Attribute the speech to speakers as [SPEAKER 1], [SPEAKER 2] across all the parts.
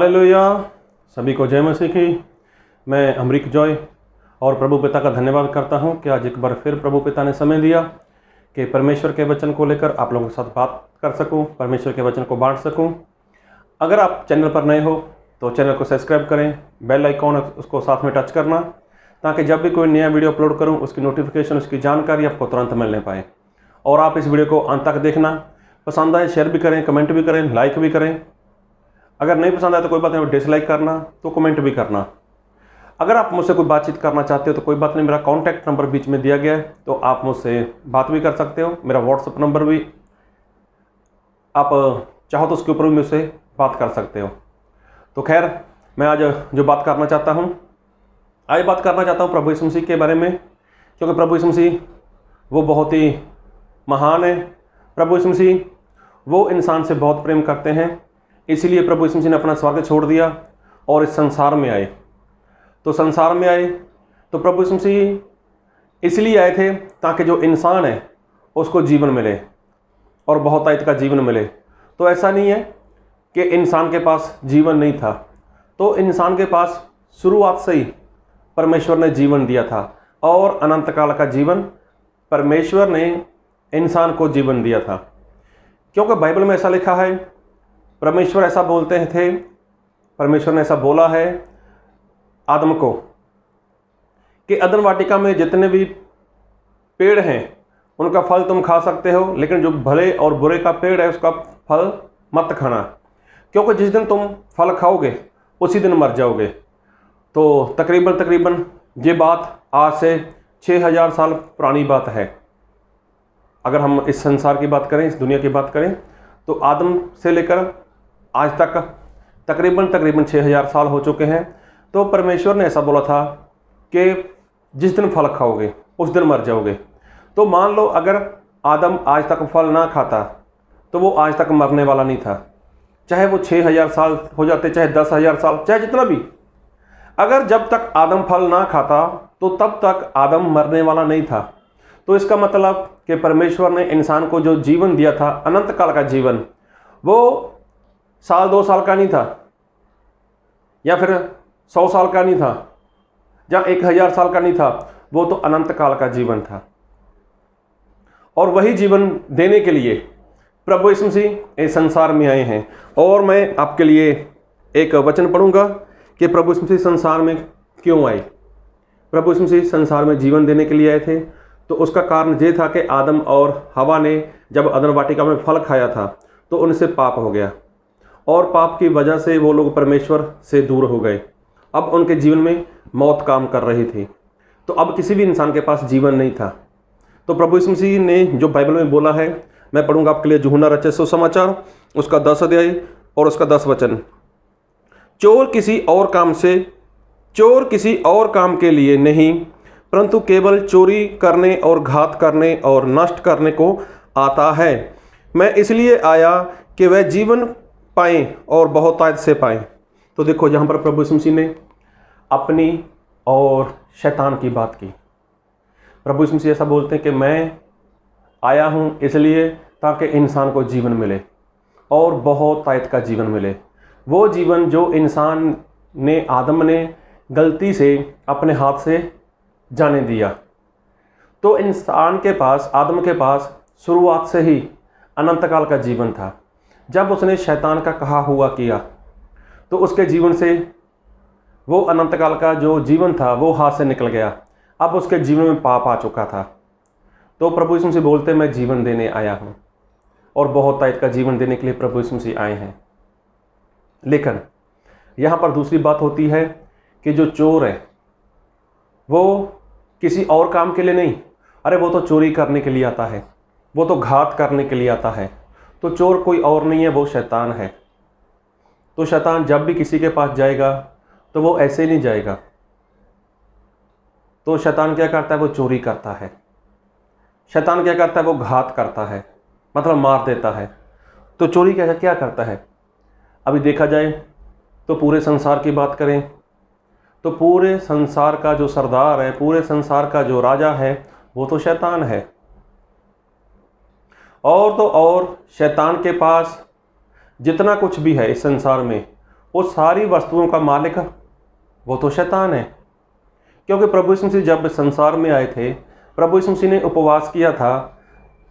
[SPEAKER 1] Hallelujah. सभी को जय मसीह की। मैं अमरीक जॉय और प्रभु पिता का धन्यवाद करता हूं कि आज एक बार फिर प्रभु पिता ने समय दिया कि परमेश्वर के वचन को लेकर आप लोगों के साथ बात कर सकूं, परमेश्वर के वचन को बांट सकूं। अगर आप चैनल पर नए हो तो चैनल को सब्सक्राइब करें, बेल आइकॉन उसको साथ में टच करना, ताकि जब भी कोई नया वीडियो अपलोड करूँ उसकी नोटिफिकेशन, उसकी जानकारी आपको तुरंत मिलने पाए। और आप इस वीडियो को अंत तक देखना, पसंद आए शेयर भी करें, कमेंट भी करें, लाइक भी करें। अगर नहीं पसंद आए तो कोई बात नहीं, डिसलाइक करना तो कमेंट भी करना। अगर आप मुझसे कोई बातचीत करना चाहते हो तो कोई बात नहीं, मेरा कॉन्टैक्ट नंबर बीच में दिया गया है, तो आप मुझसे बात भी कर सकते हो। मेरा व्हाट्सएप नंबर भी आप चाहो तो उसके ऊपर भी मुझसे बात कर सकते हो। तो खैर, मैं आज जो बात करना चाहता हूँ प्रभु यीशु मसीह के बारे में, क्योंकि प्रभु यीशु मसीह वो बहुत ही महान है। प्रभु यीशु मसीह वो इंसान से बहुत प्रेम करते हैं, इसीलिए प्रभु यीशु मसीह ने अपना स्वर्ग छोड़ दिया और इस संसार में आए। तो संसार में आए तो प्रभु यीशु मसीह इसलिए आए थे ताकि जो इंसान है उसको जीवन मिले और बहुतायत का जीवन मिले। तो ऐसा नहीं है कि इंसान के पास जीवन नहीं था, तो इंसान के पास शुरुआत से ही परमेश्वर ने जीवन दिया था और अनंत काल का जीवन परमेश्वर ने इंसान को जीवन दिया था। क्योंकि बाइबल में ऐसा लिखा है, परमेश्वर ऐसा बोलते थे, परमेश्वर ने ऐसा बोला है आदम को कि अदन वाटिका में जितने भी पेड़ हैं उनका फल तुम खा सकते हो, लेकिन जो भले और बुरे का पेड़ है उसका फल मत खाना, क्योंकि जिस दिन तुम फल खाओगे उसी दिन मर जाओगे। तो तकरीबन ये बात आज से 6000 साल पुरानी बात है। अगर हम इस संसार की बात करें, इस दुनिया की बात करें, तो आदम से लेकर आज तक तकरीबन 6000 साल हो चुके हैं। तो परमेश्वर ने ऐसा बोला था कि जिस दिन फल खाओगे उस दिन मर जाओगे। तो मान लो अगर आदम आज तक फल ना खाता तो वो आज तक मरने वाला नहीं था, चाहे वो 6000 साल हो जाते, चाहे 10,000 साल, चाहे जितना भी। अगर जब तक आदम फल ना खाता तो तब तक आदम मरने वाला नहीं था। तो इसका मतलब कि परमेश्वर ने इंसान को जो जीवन दिया था, अनंत काल का जीवन, वो साल 2 साल का नहीं था, या फिर 100 साल का नहीं था, या 1000 साल का नहीं था, वो तो अनंत काल का जीवन था। और वही जीवन देने के लिए प्रभु यीशु मसीह इस संसार में आए हैं। और मैं आपके लिए एक वचन पढ़ूंगा कि प्रभु यीशु मसीह संसार में क्यों आए। प्रभु यीशु मसीह संसार में जीवन देने के लिए आए थे। तो उसका कारण ये था कि आदम और हवा ने जब अदन वाटिका में फल खाया था तो उनसे पाप हो गया, और पाप की वजह से वो लोग परमेश्वर से दूर हो गए। अब उनके जीवन में मौत काम कर रही थी, तो अब किसी भी इंसान के पास जीवन नहीं था। तो प्रभु यीशु मसीह ने जो बाइबल में बोला है, मैं पढ़ूंगा आपके लिए यूहन्ना रचित सुसमाचार, उसका 10 अध्याय और उसका 10 वचन। चोर किसी और काम के लिए नहीं, परंतु केवल चोरी करने और घात करने और नष्ट करने को आता है। मैं इसलिए आया कि वह जीवन पाएं और बहुतायत से पाएं। तो देखो, यहाँ पर प्रभु यीशु मसीह ने अपनी और शैतान की बात की। प्रभु यीशु मसीह ऐसा बोलते हैं कि मैं आया हूँ इसलिए ताकि इंसान को जीवन मिले और बहुतायत का जीवन मिले। वो जीवन जो इंसान ने, आदम ने गलती से अपने हाथ से जाने दिया। तो इंसान के पास, आदम के पास शुरुआत से ही अनंत काल का जीवन था। जब उसने शैतान का कहा हुआ किया तो उसके जीवन से वो अनंत काल का जो जीवन था वो हाथ से निकल गया। अब उसके जीवन में पाप आ चुका था। तो प्रभु यीशु मसीह बोलते, मैं जीवन देने आया हूँ, और बहुतायत का जीवन देने के लिए प्रभु यीशु मसीह आए हैं। लेकिन यहाँ पर दूसरी बात होती है कि जो चोर है वो किसी और काम के लिए नहीं, अरे वो तो चोरी करने के लिए आता है, वो तो घात करने के लिए आता है। तो चोर कोई और नहीं है, वो शैतान है। तो शैतान जब भी किसी के पास जाएगा तो वो ऐसे ही नहीं जाएगा। तो शैतान क्या करता है? वो चोरी करता है। शैतान क्या करता है? वो घात करता है, मतलब मार देता है। तो चोरी क्या करता है? अभी देखा जाए तो पूरे संसार की बात करें तो पूरे संसार का जो सरदार है, पूरे संसार का जो राजा है, वो तो शैतान है। और तो और शैतान के पास जितना कुछ भी है इस संसार में, वो सारी वस्तुओं का मालिक वो तो शैतान है। क्योंकि प्रभु यीशु मसीह जब संसार में आए थे, प्रभु यीशु मसीह ने उपवास किया था।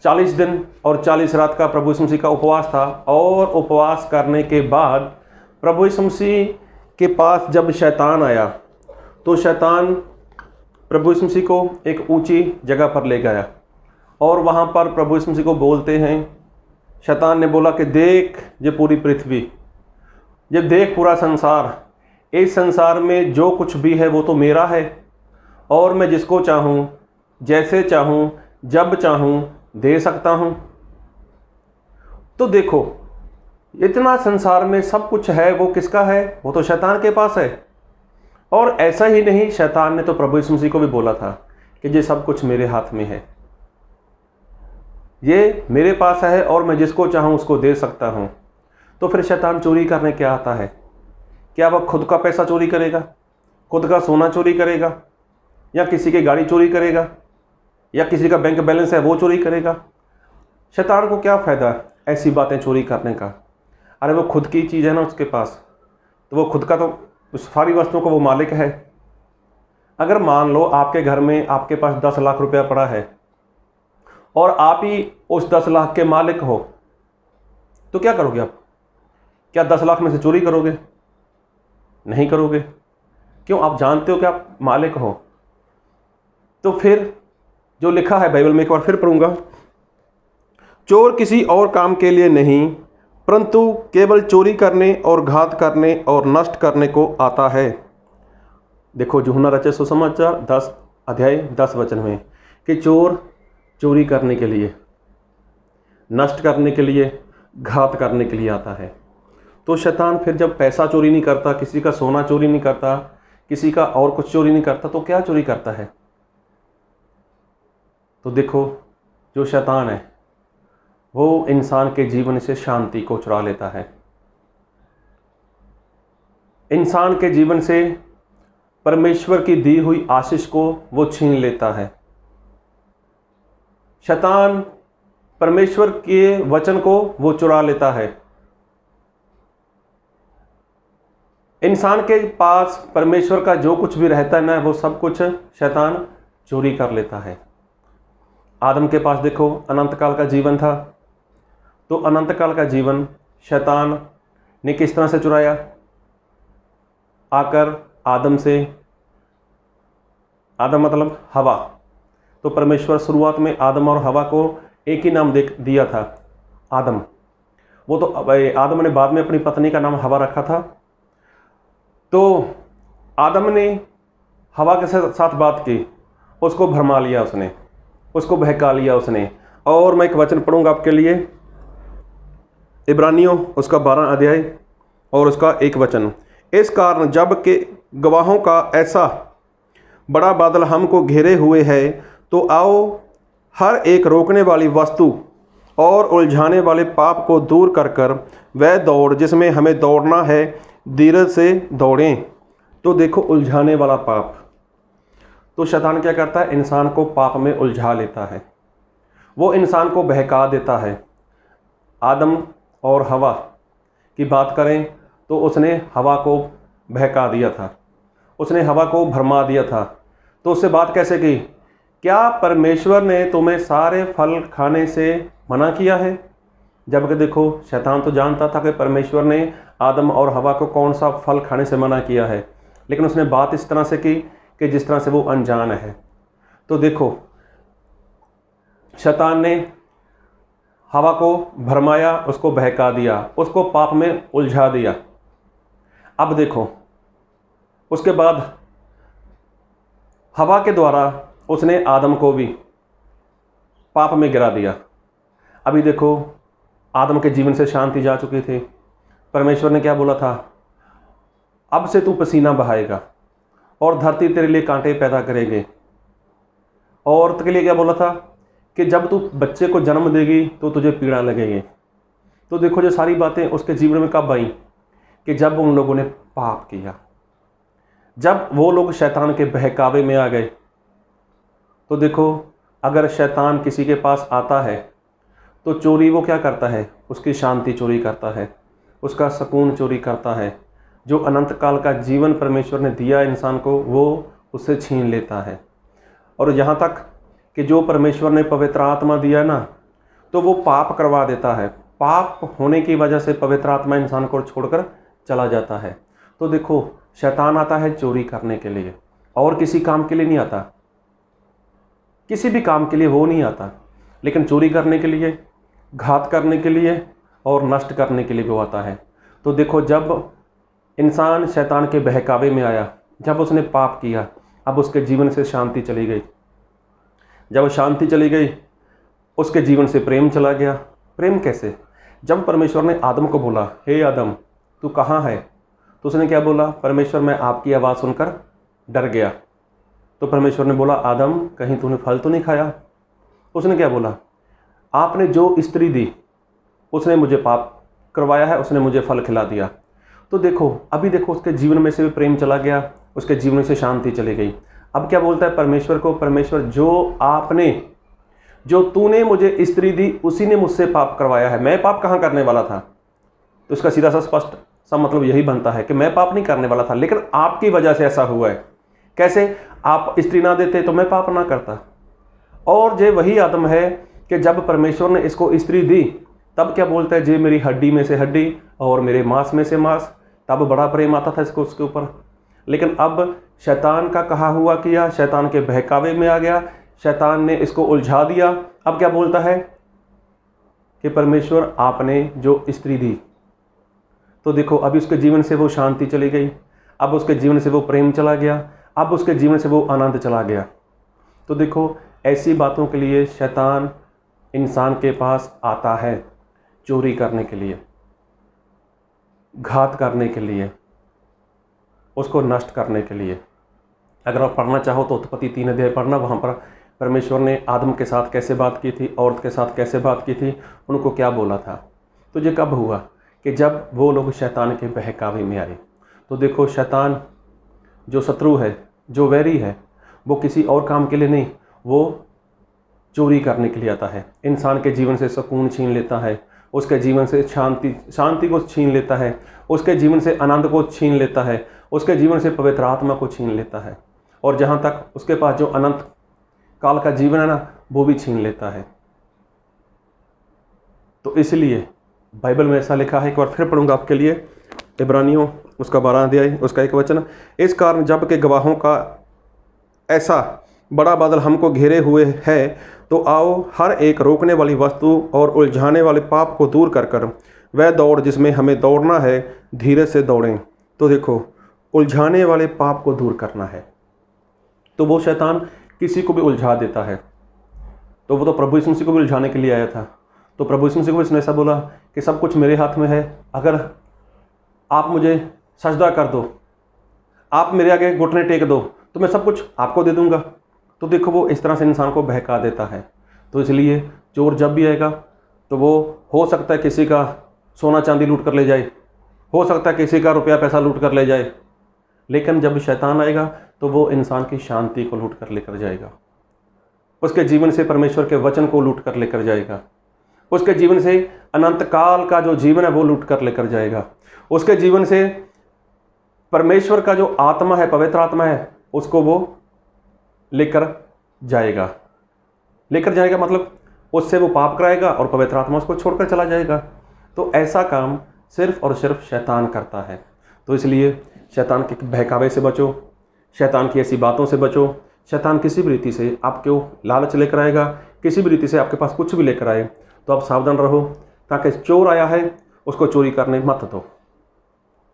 [SPEAKER 1] 40 दिन और 40 रात का प्रभु यीशु मसीह का उपवास था। और उपवास करने के बाद प्रभु यीशु मसीह के पास जब शैतान आया, तो शैतान प्रभु यीशु मसीह को एक ऊंची जगह पर ले गया और वहाँ पर प्रभु यीशु मसीह को बोलते हैं, शैतान ने बोला कि देख ये पूरी पृथ्वी, ये देख पूरा संसार, इस संसार में जो कुछ भी है वो तो मेरा है और मैं जिसको चाहूँ, जैसे चाहूँ, जब चाहूँ दे सकता हूँ। तो देखो, इतना संसार में सब कुछ है, वो किसका है? वो तो शैतान के पास है। और ऐसा ही नहीं, शैतान ने तो प्रभु यीशु मसीह को भी बोला था कि ये सब कुछ मेरे हाथ में है, ये मेरे पास है और मैं जिसको चाहूँ उसको दे सकता हूँ। तो फिर शैतान चोरी करने क्या आता है? क्या वह खुद का पैसा चोरी करेगा, खुद का सोना चोरी करेगा, या किसी की गाड़ी चोरी करेगा, या किसी का बैंक बैलेंस है वो चोरी करेगा? शैतान को क्या फ़ायदा ऐसी बातें चोरी करने का? अरे वो खुद की चीज़ है ना उसके पास, तो वो खुद का तो उस सारी वस्तुओं का वो मालिक है। अगर मान लो आपके घर में आपके पास 10 लाख रुपया पड़ा है और आप ही उस 10 लाख के मालिक हो, तो क्या करोगे आप? क्या 10 लाख में से चोरी करोगे? नहीं करोगे। क्यों? आप जानते हो कि आप मालिक हो। तो फिर जो लिखा है बाइबल में, एक बार फिर पढ़ूंगा, चोर किसी और काम के लिए नहीं परंतु केवल चोरी करने और घात करने और नष्ट करने को आता है। देखो यूहन्ना रचित सुसमाचार 10 अध्याय 10 वचन में कि चोर चोरी करने के लिए, नष्ट करने के लिए, घात करने के लिए आता है। तो शैतान फिर जब पैसा चोरी नहीं करता, किसी का सोना चोरी नहीं करता, किसी का और कुछ चोरी नहीं करता, तो क्या चोरी करता है? तो देखो, जो शैतान है वो इंसान के जीवन से शांति को चुरा लेता है, इंसान के जीवन से परमेश्वर की दी हुई आशीष को वो छीन लेता है। शैतान परमेश्वर के वचन को वो चुरा लेता है। इंसान के पास परमेश्वर का जो कुछ भी रहता है ना, वो सब कुछ शैतान चोरी कर लेता है। आदम के पास देखो अनंत काल का जीवन था, तो अनंत काल का जीवन शैतान ने किस तरह से चुराया? आकर आदम से, आदम मतलब हवा, तो परमेश्वर शुरुआत में आदम और हवा को एक ही नाम दिया था, आदम। वो तो आदम ने बाद में अपनी पत्नी का नाम हवा रखा था। तो आदम ने हवा के साथ बात की, उसको भरमा लिया उसने, उसको बहका लिया उसने। और मैं एक वचन पढ़ूंगा आपके लिए, इब्रानियों उसका 12 अध्याय और उसका 1 वचन। इस कारण जब के गवाहों का ऐसा बड़ा बादल हमको घेरे हुए है, तो आओ हर एक रोकने वाली वस्तु और उलझाने वाले पाप को दूर कर कर वह दौड़ जिसमें हमें दौड़ना है, धीरज से दौड़ें। तो देखो, उलझाने वाला पाप, तो शैतान क्या करता है? इंसान को पाप में उलझा लेता है, वो इंसान को बहका देता है। आदम और हवा की बात करें तो उसने हवा को बहका दिया था, उसने हवा को भरमा दिया था। तो उससे बात कैसे की? क्या परमेश्वर ने तुम्हें सारे फल खाने से मना किया है? जबकि देखो, शैतान तो जानता था कि परमेश्वर ने आदम और हवा को कौन सा फल खाने से मना किया है, लेकिन उसने बात इस तरह से की कि जिस तरह से वो अनजान है। तो देखो, शैतान ने हवा को भरमाया, उसको बहका दिया, उसको पाप में उलझा दिया। अब देखो, उसके बाद हवा के द्वारा उसने आदम को भी पाप में गिरा दिया। अभी देखो, आदम के जीवन से शांति जा चुकी थी। परमेश्वर ने क्या बोला था? अब से तू पसीना बहाएगा और धरती तेरे लिए कांटे पैदा करेगी। और औरत के लिए क्या बोला था? कि जब तू बच्चे को जन्म देगी तो तुझे पीड़ा लगेगी। तो देखो, जो सारी बातें उसके जीवन में कब आई? कि जब उन लोगों ने पाप किया, जब वो लोग शैतान के बहकावे में आ गए। तो देखो, अगर शैतान किसी के पास आता है तो चोरी वो क्या करता है? उसकी शांति चोरी करता है, उसका सुकून चोरी करता है, जो अनंत काल का जीवन परमेश्वर ने दिया इंसान को, वो उससे छीन लेता है। और यहाँ तक कि जो परमेश्वर ने पवित्र आत्मा दिया ना, तो वो पाप करवा देता है। पाप होने की वजह से पवित्र आत्मा इंसान को छोड़कर चला जाता है। तो देखो, शैतान आता है चोरी करने के लिए, और किसी काम के लिए नहीं आता। किसी भी काम के लिए वो नहीं आता, लेकिन चोरी करने के लिए, घात करने के लिए और नष्ट करने के लिए वो आता है। तो देखो, जब इंसान शैतान के बहकावे में आया, जब उसने पाप किया, अब उसके जीवन से शांति चली गई। जब शांति चली गई, उसके जीवन से प्रेम चला गया। प्रेम कैसे? जब परमेश्वर ने आदम को बोला, हे आदम तू कहाँ है, तो उसने क्या बोला? परमेश्वर मैं आपकी आवाज़ सुनकर डर गया। तो परमेश्वर ने बोला, आदम कहीं तूने फल तो नहीं खाया? उसने क्या बोला? आपने जो स्त्री दी उसने मुझे पाप करवाया है, उसने मुझे फल खिला दिया। तो देखो, अभी देखो, उसके जीवन में से भी प्रेम चला गया, उसके जीवन से शांति चली गई। अब क्या बोलता है परमेश्वर को? परमेश्वर जो तूने मुझे स्त्री दी उसी ने मुझसे पाप करवाया है। मैं पाप कहाँ करने वाला था? तो इसका सीधा सा स्पष्ट सा मतलब यही बनता है कि मैं पाप नहीं करने वाला था, लेकिन आपकी वजह से ऐसा हुआ है। कैसे? आप स्त्री ना देते तो मैं पाप ना करता। और जे वही आदम है कि जब परमेश्वर ने इसको स्त्री दी, तब क्या बोलता है? जे मेरी हड्डी में से हड्डी और मेरे मांस में से मांस। तब बड़ा प्रेम आता था इसको उसके ऊपर। लेकिन अब शैतान का कहा हुआ किया, शैतान के बहकावे में आ गया, शैतान ने इसको उलझा दिया। अब क्या बोलता है कि परमेश्वर आपने जो स्त्री दी। तो देखो, अभी उसके जीवन से वो शांति चली गई, अब उसके जीवन से वो प्रेम चला गया, अब उसके जीवन से वो आनंद चला गया। तो देखो, ऐसी बातों के लिए शैतान इंसान के पास आता है, चोरी करने के लिए, घात करने के लिए, उसको नष्ट करने के लिए। अगर आप पढ़ना चाहो तो उत्पत्ति 3 अध्याय पढ़ना, वहाँ पर परमेश्वर ने आदम के साथ कैसे बात की थी, औरत के साथ कैसे बात की थी, उनको क्या बोला था। तो ये कब हुआ? कि जब वो लोग शैतान के बहकावे में आए। तो देखो, शैतान जो शत्रु है, जो वैरी है, वो किसी और काम के लिए नहीं, वो चोरी करने के लिए आता है। इंसान के जीवन से सुकून छीन लेता है, उसके जीवन से शांति को छीन लेता है, उसके जीवन से आनंद को छीन लेता है, उसके जीवन से पवित्र आत्मा को छीन लेता है, और जहाँ तक उसके पास जो अनंत काल का जीवन है ना, वो भी छीन लेता है। तो इसलिए बाइबल में ऐसा लिखा है, एक बार फिर पढ़ूंगा आपके लिए, इब्रानियों उसका 12 अध्याय उसका 1 वचन। इस कारण जब के गवाहों का ऐसा बड़ा बादल हमको घेरे हुए है, तो आओ हर एक रोकने वाली वस्तु और उलझाने वाले पाप को दूर कर कर वह दौड़ जिसमें हमें दौड़ना है, धीरे से दौड़ें। तो देखो, उलझाने वाले पाप को दूर करना है। तो वो शैतान किसी को भी उलझा देता है। तो वो तो प्रभु यीशु मसीह को भी उलझाने के लिए आया था। तो प्रभु यीशु मसीह को इसने ऐसा बोला कि सब कुछ मेरे हाथ में है, अगर आप मुझे सजदा कर दो, आप मेरे आगे घुटने टेक दो, तो मैं सब कुछ आपको दे दूंगा। तो देखो, वो इस तरह से इंसान को बहका देता है। तो इसलिए चोर जब भी आएगा, तो वो हो सकता है किसी का सोना चांदी लूट कर ले जाए, हो सकता है किसी का रुपया पैसा लूट कर ले जाए, लेकिन जब शैतान आएगा तो वो इंसान की शांति को लूट कर लेकर जाएगा, उसके जीवन से परमेश्वर के वचन को लूट कर लेकर जाएगा, उसके जीवन से अनंत काल का जो जीवन है वो लूट कर लेकर जाएगा, उसके जीवन से परमेश्वर का जो आत्मा है, पवित्र आत्मा है, उसको वो लेकर जाएगा। लेकर जाएगा मतलब उससे वो पाप कराएगा और पवित्र आत्मा उसको छोड़कर चला जाएगा। तो ऐसा काम सिर्फ और सिर्फ शैतान करता है। तो इसलिए शैतान के बहकावे से बचो, शैतान की ऐसी बातों से बचो। शैतान किसी भी रीति से आपको लालच लेकर आएगा, किसी भी रीति से आपके पास कुछ भी लेकर आए, तो आप सावधान रहो, ताकि चोर आया है उसको चोरी करने मत दो।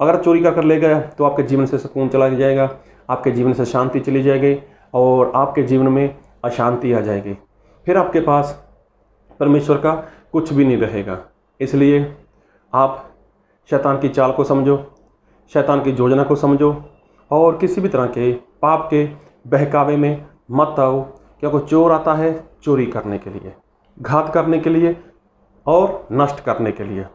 [SPEAKER 1] अगर चोरी कर ले गया तो आपके जीवन से सुकून चला जाएगा, आपके जीवन से शांति चली जाएगी और आपके जीवन में अशांति आ जाएगी। फिर आपके पास परमेश्वर का कुछ भी नहीं रहेगा। इसलिए आप शैतान की चाल को समझो, शैतान की योजना को समझो और किसी भी तरह के पाप के बहकावे में मत आओ, क्योंकि चोर आता है चोरी करने के लिए, घात करने के लिए और नष्ट करने के लिए।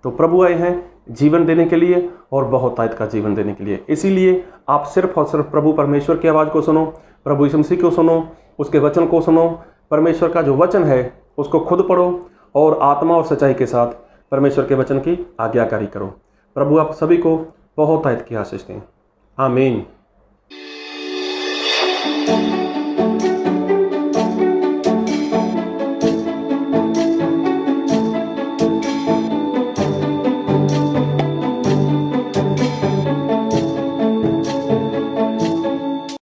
[SPEAKER 1] तो प्रभु आए हैं जीवन देने के लिए और बहुतायत का जीवन देने के लिए। इसीलिए आप सिर्फ और सिर्फ प्रभु परमेश्वर की आवाज़ को सुनो, प्रभु यीशु मसीह को सुनो, उसके वचन को सुनो। परमेश्वर का जो वचन है उसको खुद पढ़ो और आत्मा और सच्चाई के साथ परमेश्वर के वचन की आज्ञाकारी करो। प्रभु आप सभी को बहुत आयत की आशीष दें। आमीन।